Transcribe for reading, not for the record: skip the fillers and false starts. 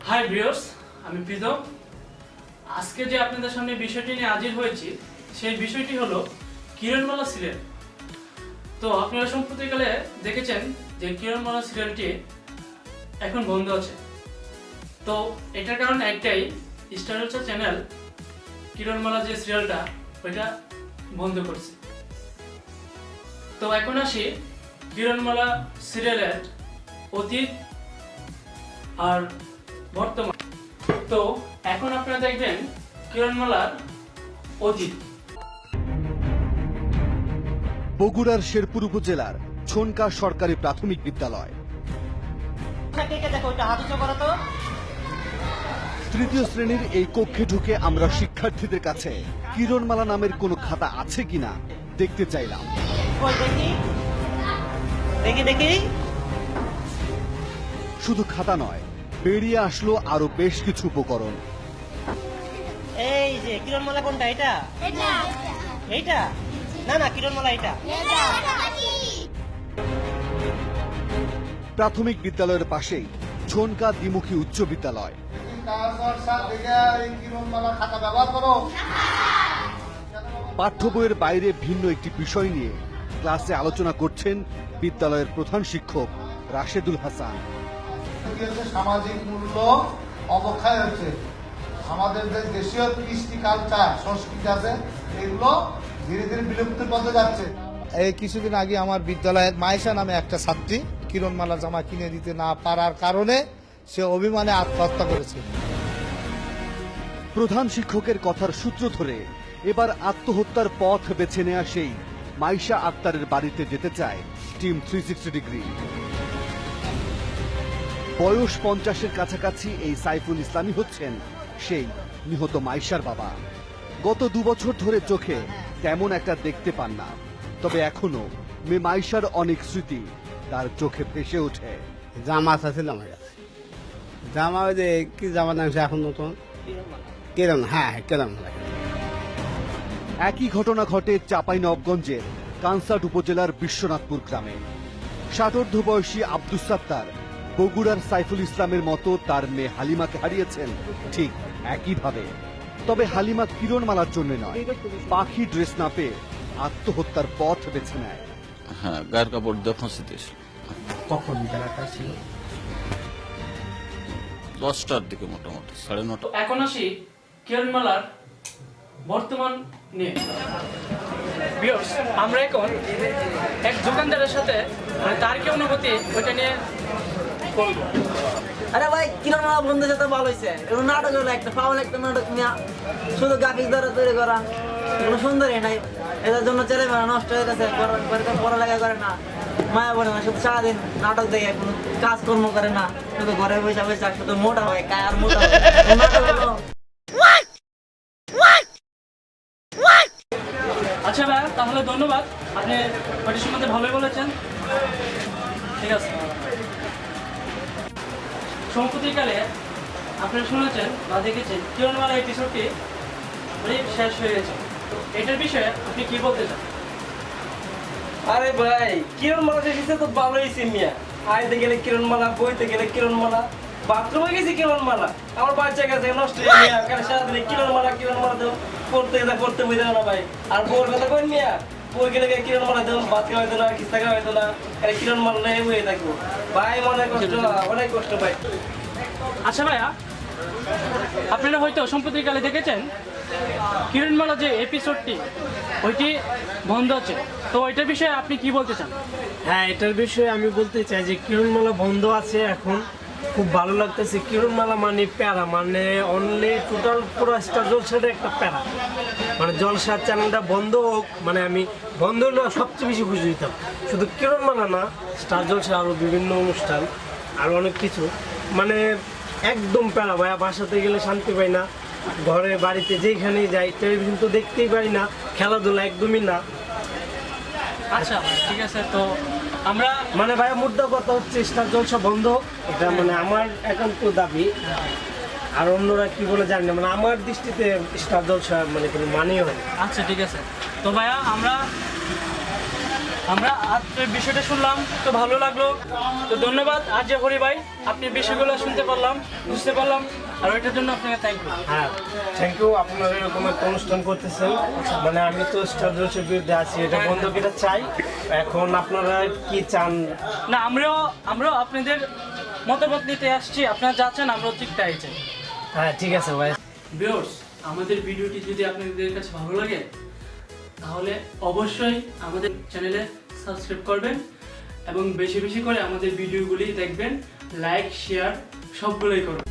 Hi viewers, আমি প্রীতম। আজকে যে আপনাদের সামনে বিষয়টি নিয়ে হাজির হয়েছি সেই বিষয়টি হলো কিরণমালা সিরিয়াল। তো আপনারা সম্প্রতিকালে দেখেছেন যে কিরণমালা সিরিয়ালটি এখন বন্ধ আছে। তো এটার কারণ একটাই, স্টার জলসা চ্যানেল কিরণমালা যে সিরিয়ালটা ওইটা বন্ধ করছে। তো এখন আসি কিরণমালা সিরিয়ালের অতীত আর বর্তমান। তো এখন আপনারা দেখবেন কিরণমালার অতীত। বগুড়ার শেরপুর উপজেলার ছনকা সরকারি প্রাথমিক বিদ্যালয়। তৃতীয় শ্রেণীর এই কক্ষে ঢুকে আমরা শিক্ষার্থীদের কাছে কিরণমালা নামের কোনো খাতা আছে কিনা দেখতে চাইলাম। শুধু খাতা নয়, বেরিয়ে আসলো আরো বেশ কিছু উপকরণ। এই যে কিরণমালা কোনটা? এটা এইটা না কিরণমালা এটা। প্রাথমিক বিদ্যালয়ের পাশেই ছনকা দ্বিমুখী উচ্চ বিদ্যালয়। পাঠ্য বইয়ের বাইরে ভিন্ন একটি বিষয় নিয়ে ক্লাসে আলোচনা করছেন বিদ্যালয়ের প্রধান শিক্ষক রাশেদুল হাসান। সামাজিক মূল্য অবক্ষয় হচ্ছে, আমাদের যে দেশীয় কৃষ্টি কালচার সংস্কৃতি আছে এগুলো ধীরে ধীরে বিলুপ্তির পথে যাচ্ছে। এই কিছুদিন আগে আমার বিদ্যালয়ের মায়েশা নামে একটা ছাত্রী কিরণমালা জামা কিনে দিতে না পারার কারণে সে অভিমানে আত্মহত্যা করেছে। প্রধান শিক্ষকের কথার সূত্র ধরে এবার আত্মহত্যার পথ বেছে নেয়া সেই মাইশা আক্তারের বাড়িতে যেতে চায় টিম 360 ডিগ্রি। বয়স 50-এর কাছাকাছি এই সাইফুল ইসলামই হচ্ছেন সেই নিহত মাইশার বাবা। গত 2 বছর ধরে চোখে তেমন একটা দেখতে পান না, তবে এখনো মেয়ে মাইশার অনেক স্মৃতি তার চোখে ভেসে ওঠে। জামা ছিল আমার কাছে, জামা ওই যে কি জামা নাম এখন নতুন কিরণ, হ্যাঁ কিরণ। একই ঘটনা ঘটে চাঁপাইনবাবগঞ্জের কানসাট উপজেলার বিশ্বনাথপুর গ্রামে। ষাটোর্ধ্ব বয়সী আব্দুস সাত্তার বগুড়ার সাইফুল ইসলামের মতো তার মেয়ে হালিমাকে হারিয়েছেন ঠিক একইভাবে। তবে হালিমা কিরণমালার জন্য নয়, পাখি ড্রেস না পেয়ে আত্মহত্যার পথ বেছে নেয়। হ্যাঁ, গায়ের কাপড় দিয়ে ফাঁসি দিয়েছিল। কখন বেলাটা ছিল? 10টার দিকে, মোটামুটি 9:30। তো এখন আসি কিরণমালার বর্তমান নিয়ে। ভিউয়ার্স, আমরা এখন এক দোকানদারের সাথে তার কি অনুভূতি ওইটা নিয়ে বলবো। আরে ভাই, কিরণমালা বন্ধ হয়েছে তো ভালো হয়েছে। এগুলো নাটক হলো একটা ফাউল, একটা নাটক নিয়ে শুধু গ্রাফিক্স দ্বারা তৈরি করা, এগুলো সুন্দরই নাই। এটার জন্য ছেলেমেয়েরা নষ্ট হয়ে গেছে, পড়ালেখা করে না, মায়া পড়ে না, শুধু সারাদিন নাটক দেখে কোনো কাজকর্ম করে না, শুধু ঘরে বসে বসে শুধু মোটা হয়, কায়ার মোটা হয়। নাটক হলো। আচ্ছা ভাই, তাহলে ধন্যবাদ, আপনি ওইটি সম্বন্ধে ভালোই বলেছেন। ঠিক আছে। সম্প্রতিকালে আপনারা শুনেছেন বা দেখেছেন কিরণমালা এপিসোডটি শেষ হয়ে গেছে। এটার বিষয়ে আপনি কি বলতে চান? আরে ভাই, কিরণমালা দেখেছে তো ভালোই মিয়া। আইতে গেলে কিরণমালা, বইতে গেলে কিরণমালা, বাথরুমে গেছি কিরণমালা, আমার বাচ্চা কাছে নষ্ট হয়ে মিয়া। কারণ সারাদিন কিরণমালা তো পড়তে বুঝতে না ভাই। আর বউর কথা কই মিয়া, বই গেলে কিরণমালা দেব, ভাত খাওয়া হইতো না, খিস্তা খাওয়া হইতো না, কিরণমালা নেই হয়ে থাকবো ভাই। অনেক কষ্ট ভাই। আচ্ছা ভাইয়া, আপনারা হয়তো সম্প্রতিকালে দেখেছেন কিরণমালা যে এপিসোডটি ওইটি বন্ধ আছে। তো ওইটার বিষয়ে আপনি কি বলতে চান? হ্যাঁ, এটার বিষয়ে আমি বলতে চাই যে কিরণমালা বন্ধ আছে এখন, খুব ভালো লাগতেছে। কিরণমালা মানে প্যারা, মানে অনলি টোটাল পুরো স্টার জলসাটা একটা প্যারা। মানে জলসার চ্যানেলটা বন্ধ হোক, মানে আমি বন্ধ হলে সবচেয়ে বেশি খুশি হইতাম। শুধু কিরণমালা না, স্টার জলসা আরও বিভিন্ন অনুষ্ঠান আরও অনেক কিছু, মানে একদম প্যারা ভাইয়া। বাসাতে গেলে শান্তি পাই না, ঘরে বাড়িতে যেখানেই যাই টেলিভিশন তো দেখতেই পারি না, খেলাধুলা একদমই না। আচ্ছা ঠিক আছে। তো আমরা মানে ভাইয়া মুদ্রা কথা হচ্ছে স্টার জলসা বন্ধ, এটা মানে আমার একান্ত দাবি। আর অন্যরা কি বলে জানি না, মানে আমার দৃষ্টিতে স্টার জলসা মানে কোনো মানেই হয়। আচ্ছা ঠিক আছে। তো ভাইয়া, আমরা আমরা আপনার বিষয়টা শুনলাম, তো ভালো লাগলো। তো ধন্যবাদ আজ যে হরি ভাই, আপনি বিষয়গুলো শুনতে পারলাম, বুঝতে পারলাম, আর ওইটার জন্য আপনাকে থ্যাংক ইউ। হ্যাঁ, থ্যাংক ইউ। আপনারা এরকম একটা অনুষ্ঠান করতেছেন, মানে আমি তো স্টার জলসার বিরুদ্ধে আছি, এটা বন্ধ এটা চাই। এখন আপনারা কি চান? না, আমরাও আপনাদের মতামত নিতে আসছি, আপনারা যা চান আমরাও ঠিক তাই চাই। হ্যাঁ ঠিক আছে ভাই। ভিউয়ার্স, আমাদের ভিডিওটি যদি আপনাদের কাছে ভালো লাগে তাহলে অবশ্যই আমাদের চ্যানেলে সাবস্ক্রাইব করবেন এবং বেশি বেশি করে আমাদের ভিডিওগুলি দেখবেন, লাইক শেয়ার সবগুলোই করবেন।